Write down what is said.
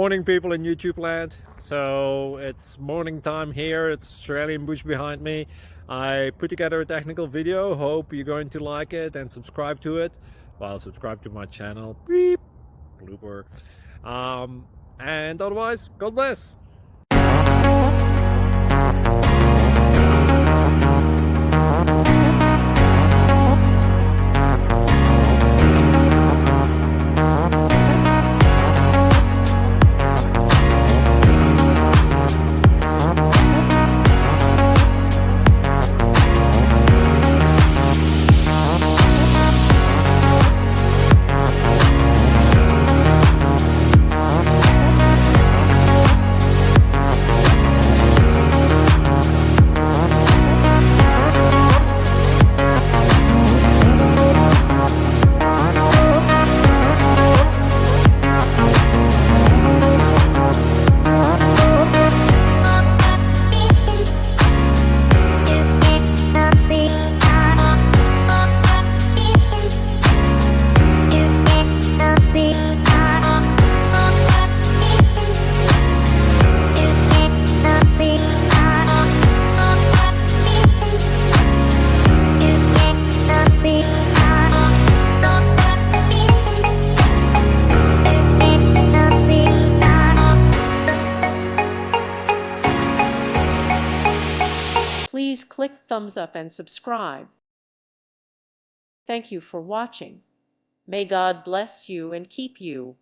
Morning, people in YouTube land. So it's morning time here. It's Australian bush behind me. I put together a technical video. Hope you're going to like it and subscribe to it. Well, subscribe to my channel. Beep. Blooper. And otherwise, God bless. Please click thumbs up and subscribe. Thank you for watching. May God bless you and keep you.